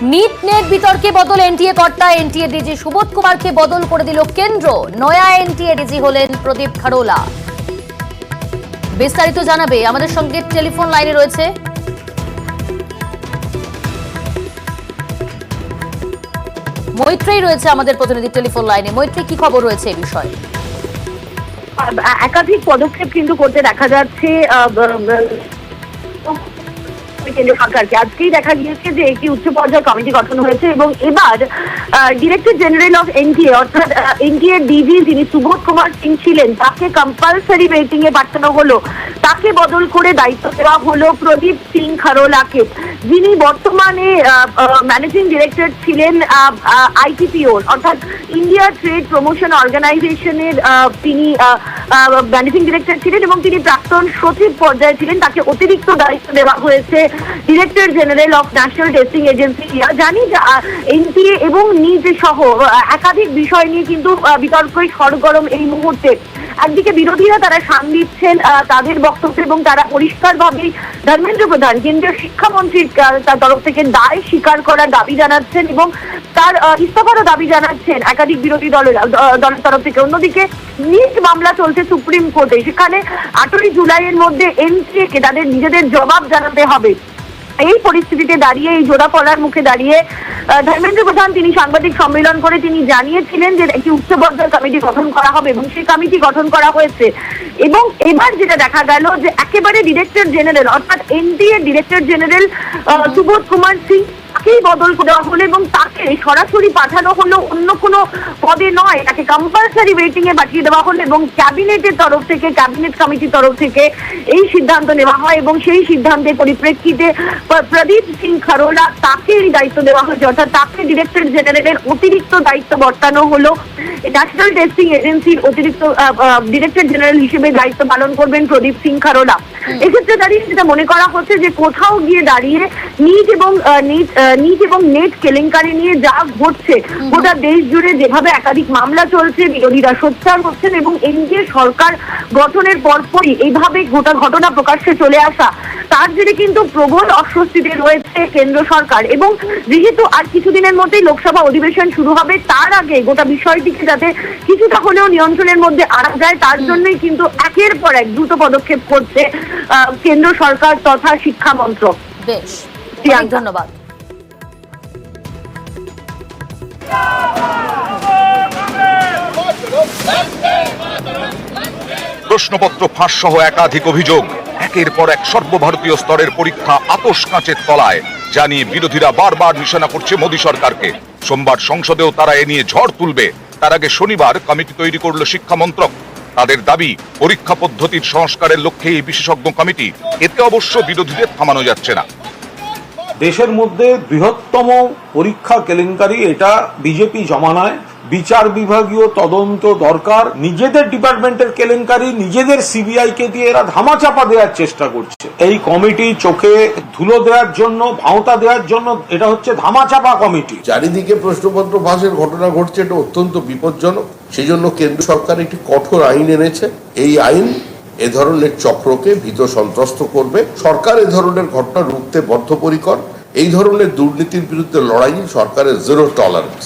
NEET net বিতর্কে বদল NTA কর্তা এনটিএ ডিজি সুবোধ কুমারকে বদল করে দিল কেন্দ্র। নয়া এনটিএ ডিজি হলেন প্রদীপ খাড়োলা। বিস্তারিত জানাবে আমাদের সঙ্গে টেলিফোন লাইনে রয়েছে মৈত্রী রয়েছে আমাদের প্রতিনিধি টেলিফোন লাইনে। মৈত্রী, কি খবর রয়েছে এই বিষয়ে? একাধিক পদক্ষেপ কিন্তু করতে দেখা যাচ্ছে কেন্দ্র সরকারকে। আজকেই দেখা গিয়েছে যে একটি উচ্চ পর্যায়ের কমিটি গঠন হয়েছে এবং এবার ডিরেক্টর জেনারেল অফ এনটিএ অর্থাৎ এনটিএ ডিজি যিনি সুবোধ কুমার সিং ছিলেন তাকে কম্পালসারি ওয়েটিং এ পাঠানো হলো। তাকে বদল করে দায়িত্ব দেওয়া হলো প্রদীপ সিং খাড়োলাকে, যিনি বর্তমানে ম্যানেজিং ডিরেক্টর ছিলেন আইটিপিও অর্থাৎ ইন্ডিয়া ট্রেড প্রমোশন অর্গানাইজেশনের তিনি ম্যানেজিং ডিরেক্টর ছিলেন এবং তিনি প্রাক্তন সচিব পর্যায়ে ছিলেন। তাকে অতিরিক্ত দায়িত্ব দেওয়া হয়েছে director general of national testing agency. জানি যে এনটিএ এবং নিট সহ একাধিক বিষয় নিয়ে কিন্তু বিতর্কই সরগরম এই মুহূর্তে। একদিকে বিরোধীরা তারা সান দিচ্ছেন তাদের বক্তব্য এবং তারা পরিষ্কারভাবেই ধর্মেন্দ্র প্রধান কেন্দ্রীয় শিক্ষামন্ত্রীর তার তরফ থেকে দায় স্বীকার করার দাবি জানাচ্ছেন এবং তার ইস্তফারও দাবি জানাচ্ছেন একাধিক বিরোধী দলের তরফ থেকে। অন্যদিকে নিট মামলা চলছে সুপ্রিম কোর্টে, সেখানে 8ই জুলাইয়ের মধ্যে এনটিএ কে তাদের নিজেদের জবাব জানাতে হবে। এই পরিস্থিতিতে দাঁড়িয়ে এই জোড়া পড়ার মুখে দাঁড়িয়ে ধর্মেন্দ্র প্রধান তিনি সাংবাদিক সম্মেলন করে তিনি জানিয়েছিলেন যে একটি উচ্চ পর্যায়ের কমিটি গঠন করা হবে এবং সেই কমিটি গঠন করা হয়েছে। এবং এবার যেটা দেখা গেল যে একেবারে ডিরেক্টর জেনারেল অর্থাৎ NTA director general Subodh Kumar Singh তাকেই বদল দেওয়া হলো এবং তাকে সরাসরি পাঠানো হলো অন্য কোনো পদে নয়, তাকে কম্পালসারি ওয়েটিং এ পাঠিয়ে দেওয়া হলো এবং ক্যাবিনেটের তরফ থেকে ক্যাবিনেট কমিটির তরফ থেকে এই সিদ্ধান্ত নেওয়া হয় এবং সেই সিদ্ধান্তের পরিপ্রেক্ষিতে প্রদীপ সিং খাড়োলা তাকে এই দায়িত্ব দেওয়া হয়েছে অর্থাৎ তাকে ডিরেক্টর জেনারেলের অতিরিক্ত দায়িত্ব বর্তানো হলো। ন্যাশনাল টেস্টিং এজেন্সির অতিরিক্ত ডিরেক্টর জেনারেল হিসেবে দায়িত্ব পালন করবেন প্রদীপ সিং খাড়োলা। এক্ষেত্রে দাঁড়িয়ে যেটা মনে করা হচ্ছে যে কোথাও গিয়ে দাঁড়িয়ে নিট এবং নেট কেলেঙ্কারি নিয়ে যা ঘটছে গোটা দেশ জুড়ে যেভাবে একাধিক মামলা চলছে, বিরোধীরা সোচ্চার হচ্ছেন এবং এনডিএ সরকার গঠনের পরপরই এইভাবে গোটা ঘটনা প্রকাশ্যে চলে আসা, তার জেরে কিন্তু প্রবল অস্বস্তিতে রয়েছে কেন্দ্র সরকার। এবং যেহেতু আর কিছুদিনের মধ্যেই লোকসভা অধিবেশন শুরু হবে, তার আগে গোটা বিষয়টিকে যাতে কিছুটা হলেও নিয়ন্ত্রণের মধ্যে আনা যায় তার জন্যই কিন্তু একের পর এক দ্রুত পদক্ষেপ করছে কেন্দ্র সরকার তথা শিক্ষা মন্ত্রক। বেশ, ধন্যবাদ। প্রশ্নপত্র ফাঁস সহ একাধিক অভিযোগ, একের পর এক সর্বভারতীয় স্তরের পরীক্ষা আতশ কাঁচের তলায়, জানিয়ে বিরোধীরা বারবার নিশানা করছে মোদী সরকারকে। সোমবার সংসদেও তারা এ নিয়ে ঝড় তুলবে। তার আগে শনিবার কমিটি তৈরি করল শিক্ষা মন্ত্রক। তাদের দাবি পরীক্ষা পদ্ধতির সংস্কারের লক্ষ্যে এই বিশেষজ্ঞ কমিটি। এতে অবশ্য বিরোধীদের থামানো যাচ্ছে না। দেশের মধ্যে বৃহত্তম পরীক্ষা কেলেঙ্কারি এটা বিজেপি জমানায়। বিচার বিভাগীয় তদন্ত দরকার। নিজেদের ডিপার্টমেন্টের কেলেঙ্কারি নিজেদের সিবিআই কে দিয়ে এরা ধামাচাপা দেওয়ার চেষ্টা করছে। এই কমিটি চোখে ধুলো দেওয়ার জন্য, ভাঁওতা দেওয়ার জন্য, এটা হচ্ছে ধামাচাপা কমিটি। চারিদিকে প্রশ্নপত্র ফাঁসের ঘটনা ঘটছে, এটা অত্যন্ত বিপজ্জনক। সেই জন্য কেন্দ্র সরকার একটি কঠোর আইন এনেছে। এই আইন এ ধরনের চক্রকে ভীত সন্ত্রস্ত করবে। সরকার এ ধরনের ঘটনা রুখতে বদ্ধপরিকর। এই ধরনের দুর্নীতির বিরুদ্ধে লড়াই সরকারের জিরো টলারেন্স।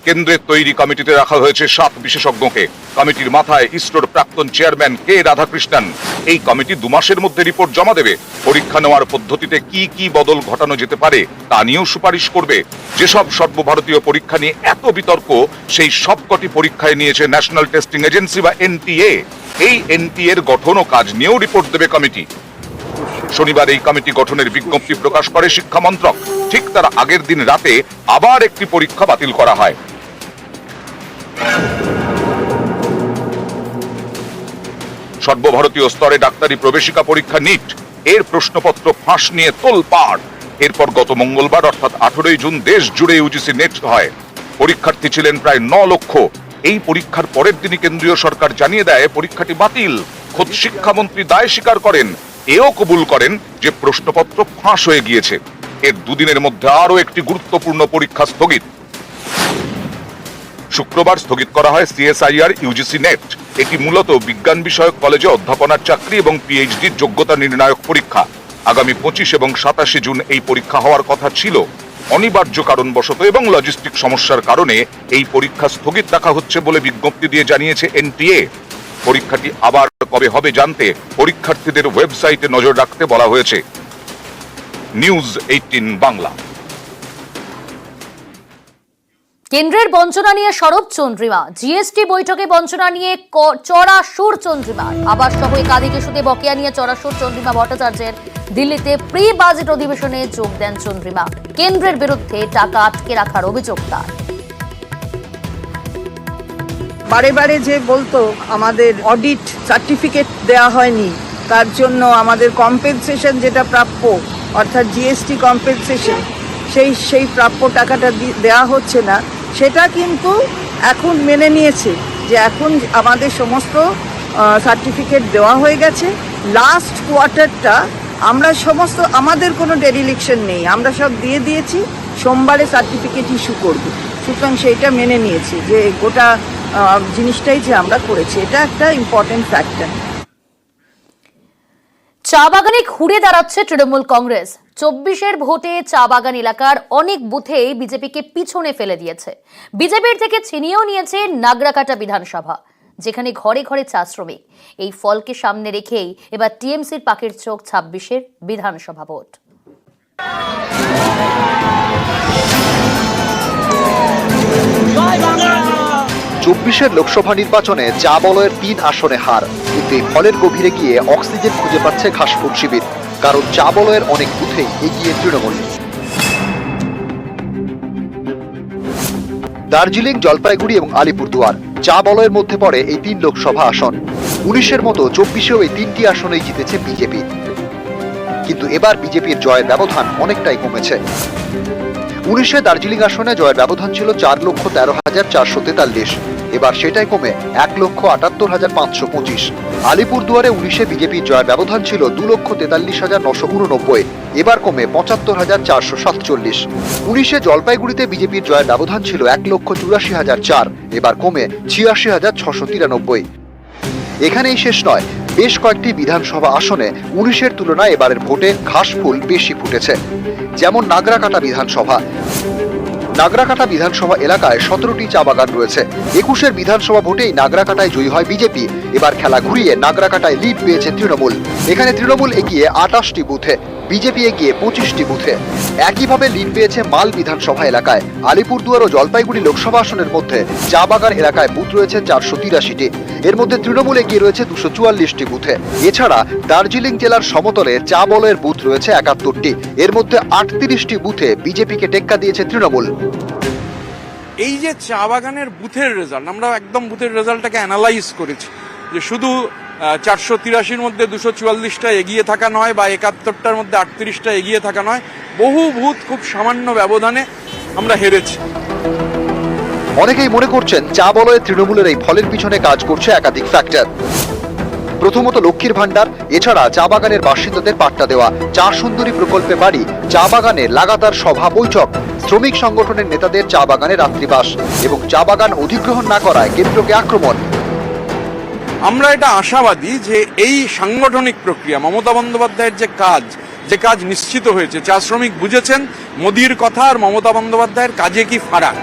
কেন্দ্রের তৈরি কমিটিতে রাখা হয়েছে 7 বিশেষজ্ঞকে। কমিটির মাথায় ইসরোর প্রাক্তন চেয়ারম্যান কে রাধাকৃষ্ণন। এই কমিটি 2 মাসের মধ্যে রিপোর্ট জমা দেবে। পরীক্ষা নেওয়ার পদ্ধতিতে কি কি বদল ঘটানো যেতে পারে তা নিয়েও সুপারিশ করবে। যেসব সর্বভারতীয় পরীক্ষা নিয়ে এত বিতর্ক, সেই সবকটি পরীক্ষায় নিয়েছে ন্যাশনাল টেস্টিং এজেন্সি বা এনটিএ। এই এনটিএ এর গঠন ও কাজ নিয়েও রিপোর্ট দেবে কমিটি। শনিবার এই কমিটি গঠনের বিজ্ঞপ্তি প্রকাশ করে শিক্ষা মন্ত্রক। ঠিক তার আগের দিন রাতে আবার একটি পরীক্ষা বাতিল করা হয়। সর্বভারতীয় স্তরে ডাক্তারি প্রবেশিকা পরীক্ষা নিট এর প্রশ্নপত্র ফাঁস নিয়ে তোলপাড়। এরপর গত মঙ্গলবার অর্থাৎ 18ই জুন দেশ জুড়ে ইউজিসি নেট হয়। পরীক্ষার্থী ছিলেন প্রায় 9 লক্ষ। এই পরীক্ষার পরের দিনই কেন্দ্রীয় সরকার জানিয়ে দেয় পরীক্ষাটি বাতিল। খোদ শিক্ষামন্ত্রী দায় স্বীকার করেন, এও কবুল করেন যে প্রশ্নপত্র ফাঁস হয়ে গিয়েছে। এর 2 দিনের মধ্যে আরো একটি গুরুত্বপূর্ণ পরীক্ষা স্থগিত। শুক্রবার স্থগিত করা হয় সিএসআইআর ইউজিসি নেট। এটি মূলত বিজ্ঞান বিষয়ক কলেজে অধ্যাপনার চাকরি এবং পিএইচডির যোগ্যতা নির্ণায়ক পরীক্ষা। আগামী 25 এবং 27 জুন এই পরীক্ষা হওয়ার কথা ছিল। অনিবার্য কারণবশত এবং লজিস্টিক সমস্যার কারণে এই পরীক্ষা স্থগিত রাখা হচ্ছে বলে বিজ্ঞপ্তি দিয়ে জানিয়েছে এনটিএ। পরীক্ষাটি আবার কবে হবে জানতে পরীক্ষার্থীদের ওয়েবসাইটে নজর রাখতে বলা হয়েছে। নিউজ 18 বাংলা। কেন্দ্রের বঞ্চনা নিয়ে সরব চন্দ্রিমা। জিএসটি বৈঠকে বঞ্চনা নিয়ে চড়া সুর চন্দ্রিমার। আবার সহ একাধিক ইস্যুতে বকেয়া নিয়ে চড়া সুর চন্দ্রিমা ভট্টাচার্যের। দিল্লিতে প্রি বাজেট অধিবেশনে যোগ দেন চন্দ্রিমা। কেন্দ্রের বিরুদ্ধে টাকা আটকে রাখার অভিযোগ তার। বারে বারে যে বলতো আমাদের অডিট সার্টিফিকেট দেয়া হয়নি, তার জন্য আমাদের কম্পেনসেশন যেটা প্রাপ্য অর্থাৎ জিএসটি কম্পেনসেশন সেই প্রাপ্য টাকাটা দেয়া হচ্ছে না, সেটা কিন্তু এখন মেনে নিয়েছে যে এখন আমাদের সমস্ত সার্টিফিকেট দেওয়া হয়ে গেছে। লাস্ট কোয়ার্টারটা আমরা সমস্ত আমাদের কোনো ডেরিলিকশন নেই, আমরা সব দিয়ে দিয়েছি, সোমবারে সার্টিফিকেট ইস্যু করব। সুতরাং সেইটা মেনে নিয়েছি যে গোটা জিনিসটাই যে আমরা করেছি, এটা একটা ইম্পর্টেন্ট ফ্যাক্টর। চা বাগানে ঘুরে দাঁড়াচ্ছে তৃণমূল কংগ্রেস। 24-এর ভোটে চা বাগান এলাকার অনেক বুথেই বিজেপিকে পিছনে ফেলে দিয়েছে। বিজেপির থেকে ছিনিয়েও নিয়েছে নাগরাকাটা বিধানসভা, যেখানে ঘরে ঘরে চা শ্রমিক। এই ফলকে সামনে রেখেই এবার টিএমসির পাখির চোখ 26-এর বিধানসভা ভোট। 24-এর লোকসভা নির্বাচনে চা বলয়ের 3 আসনে হার, কিন্তু এই ফলের গভীরে গিয়ে অক্সিজেন খুঁজে পাচ্ছে ঘাসফুল শিবির। কারণ চা বলয়ের অনেক বুথেই এগিয়ে তৃণমূল। দার্জিলিং, জলপাইগুড়ি এবং আলিপুরদুয়ার চা বলয়ের মধ্যে পড়ে এই 3 লোকসভা আসন। 19-এর মতো 24-এও এই 3টি আসনেই জিতেছে বিজেপি। কিন্তু এবার বিজেপির জয়ের ব্যবধান অনেকটাই কমেছে। 19-এ দার্জিলিং আসনে জয়ের ব্যবধান ছিল 4,13,443, এবার সেটাই কমে 1,78,525। আলিপুরদুয়ারে 19-এ বিজেপির জয়ের ব্যবধান ছিল 2,43,989, এবার কমে 75,447। 19-এ জলপাইগুড়িতে বিজেপির জয়ের ব্যবধান ছিল 1,84,004, এবার কমে 86,693। এখানেই শেষ নয়, বেশ কয়েকটি বিধানসভা আসনে 19-এর তুলনায় এবারের ভোটে ঘাসফুল বেশি ফুটেছে। যেমন নাগরাকাটা বিধানসভা। নাগরাকাটা বিধানসভা এলাকায় 17টি চা বাগান রয়েছে। 21-এর বিধানসভা ভোটেই নাগরাকাটায় জয়ী হয় বিজেপি। এবার খেলা ঘুরিয়ে নাগরাকাটায় লিড পেয়েছে তৃণমূল। এখানে তৃণমূল এগিয়ে 28টি বুথে, বিজেপি এগিয়ে 25টি বুথে। একইভাবে লিড পেয়েছে মাল বিধানসভা এলাকায়। আলিপুরদুয়ার ও জলপাইগুড়ি লোকসভা আসনের মধ্যে চা বাগান এলাকায় বুথ রয়েছে 483টি। এর মধ্যে তৃণমূল এগিয়ে রয়েছে 244টি বুথে। এছাড়া দার্জিলিং জেলার সমতলে চা বলয়ের বুথ রয়েছে 71টি। এর মধ্যে 38টি বুথে বিজেপিকে টেক্কা দিয়েছে তৃণমূল। এই যে চা বাগানের বুথের রেজাল্ট, আমরা একদম বুথের রেজাল্টটাকে অ্যানালাইজ করেছি, যে শুধু 483-র মধ্যে 244টা এগিয়ে থাকা নয় বা 71টার মধ্যে 38টা এগিয়ে থাকা নয়, বহু বুথ খুব সামান্য ব্যবধানে আমরা হেরেছি। অনেকেই মনে করছেন চা বলয়ে তৃণমূলের এই ফলের পিছনে কাজ করছে একাধিক ফ্যাক্টর। প্রথমত লক্ষ্মীর ভান্ডার, এছাড়া চা বাগানের বাসিন্দাদের পাট্টা দেওয়া, চা সুন্দরী প্রকল্পে বাড়ি, চা বাগানে লাগাতার সভা বৈঠক, শ্রমিক সংগঠনের নেতাদের চা বাগানে রাত্রিবাস এবং চা বাগান অধিগ্রহণ না করায় কেন্দ্রকে আক্রমণ। আমরা এটা আশাবাদী যে এই সাংগঠনিক প্রক্রিয়া, মমতা বন্দ্যোপাধ্যায়ের যে কাজ নিশ্চিত হয়েছে, চা শ্রমিক বুঝেছেন মোদির কথা আর মমতা বন্দ্যোপাধ্যায়ের কাজে কি ফারাক।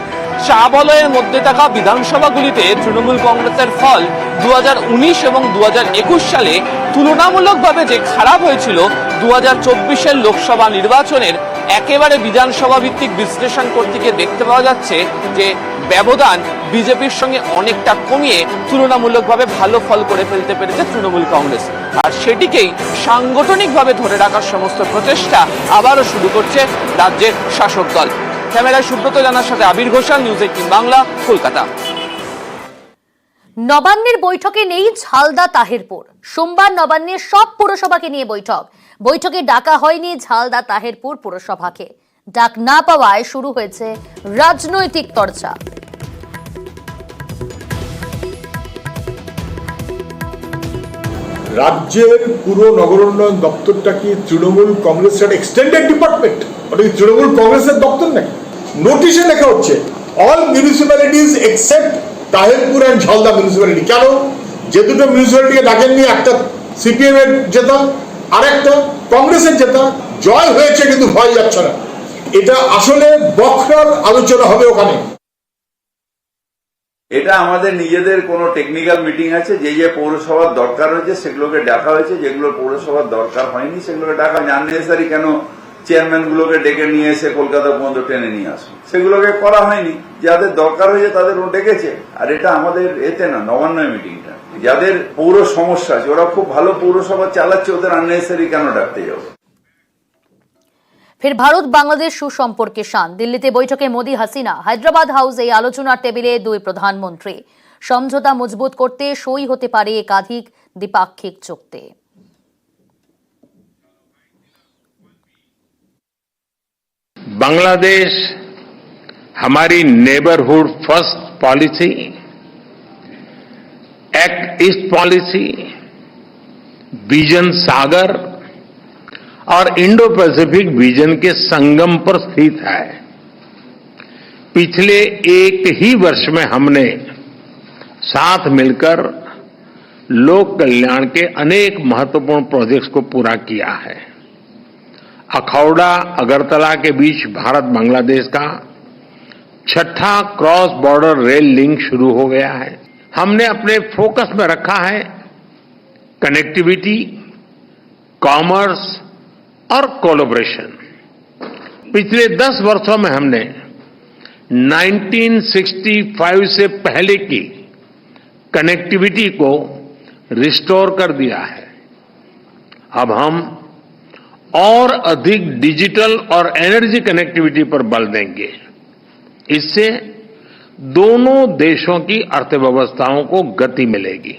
চা বলয়ের মধ্যে থাকা বিধানসভাগুলিতে তৃণমূল কংগ্রেসের ফল 2019 এবং 2021 সালে তুলনামূলকভাবে যে খারাপ হয়েছিল, 2024-এর লোকসভা নির্বাচনের একেবারে বিধানসভা ভিত্তিক বিশ্লেষণ করতে গিয়ে দেখতে পাওয়া যাচ্ছে যে ব্যবধান বিজেপির সঙ্গে অনেকটা কমিয়ে তুলনামূলকভাবে ভালো ফল করে ফেলতে পেরেছে তৃণমূল কংগ্রেস। আর সেটিকেই সাংগঠনিকভাবে ধরে রাখার সমস্ত প্রচেষ্টা আবারও শুরু করছে রাজ্যের শাসক দল। ক্যামেরায় সুব্রত জানার সাথে আবির ঘোষাল, নিউজ 18 বাংলা, কলকাতা। নবান্নের বৈঠকে নেই ঝালদা তাহেরপুর। সোমবার নবান্নের সব পুরসভাকে নিয়ে বৈঠকে ডাকা হয়নি ঝালদা তাহেরপুর পুরসভাকে। ডাক না পাওয়ায় শুরু হয়েছে রাজনৈতিক চর্চা। রাজ্যের পুরো নগর উন্নয়ন দপ্তরটা কি তৃণমূল কংগ্রেসের এক্সটেন্ডেড ডিপার্টমেন্ট? ওটা কি তৃণমূল কংগ্রেসের দপ্তর নাকি? নোটিশে লেখা হচ্ছে all municipalities except Taherpur and Jhalda municipality. কেন? যে দুটো মিউনিসিপ্যালিটিকে ডাকেননি, একটা সিপিএম এর যেত আর একটা কংগ্রেসের জেতা জয় হয়েছে কিন্তু ভয় যাচ্ছে না, এটা আসলে বক্রার আলোচনা হবে ওখানে। এটা আমাদের নিজেদের কোনো টেকনিক্যাল মিটিং আছে, যে যে পৌরসভার দরকার হয়েছে সেগুলোকে ডাকা হয়েছে, যেগুলো পৌরসভার দরকার হয়নি সেগুলোকে ডাকা হয়নি। আননেসেসারি কেন চেয়ারম্যান গুলোকে ডেকে নিয়ে এসে কলকাতা পর্যন্ত টেনে নিয়ে আসুন, সেগুলোকে করা হয়নি। যাদের দরকার হয়েছে তাদের ও ডেকেছে। আর এটা আমাদের এতে না, নবান্নয় মিটিংটা। যাদের পৌর সমস্যা আছে ওরা খুব ভালো পৌরসভা চালাচ্ছে, ওদের আননেসেসারি কেন ডাকতে যাবে। ফের ভারত বাংলাদেশ সুসম্পর্কে শান। দিল্লিতে বৈঠকে মোদি হাসিনা, হায়দ্রাবাদ হাউসে আলোচনার টেবিলে দুই প্রধানমন্ত্রী। সমঝোতা মজবুত করতে সই হতে পারে একাধিক দ্বিপাক্ষিক চুক্তি। बांग्लादेश हमारी neighbourhood first policy, act east policy, vision Sagar और इंडो पैसिफिक विजन के संगम पर स्थित है। पिछले एक ही वर्ष में हमने साथ मिलकर लोक कल्याण के अनेक महत्वपूर्ण प्रोजेक्ट्स को पूरा किया है। अखौड़ा अगरतला के बीच भारत बांग्लादेश का 6ठा क्रॉस बॉर्डर रेल लिंक शुरू हो गया है। हमने अपने फोकस में रखा है कनेक्टिविटी, कॉमर्स और कोलैबोरेशन। पिछले 10 वर्षों में हमने 1965 से पहले की कनेक्टिविटी को रिस्टोर कर दिया है। अब हम और अधिक डिजिटल और एनर्जी कनेक्टिविटी पर बल देंगे। इससे दोनों देशों की अर्थव्यवस्थाओं को गति मिलेगी।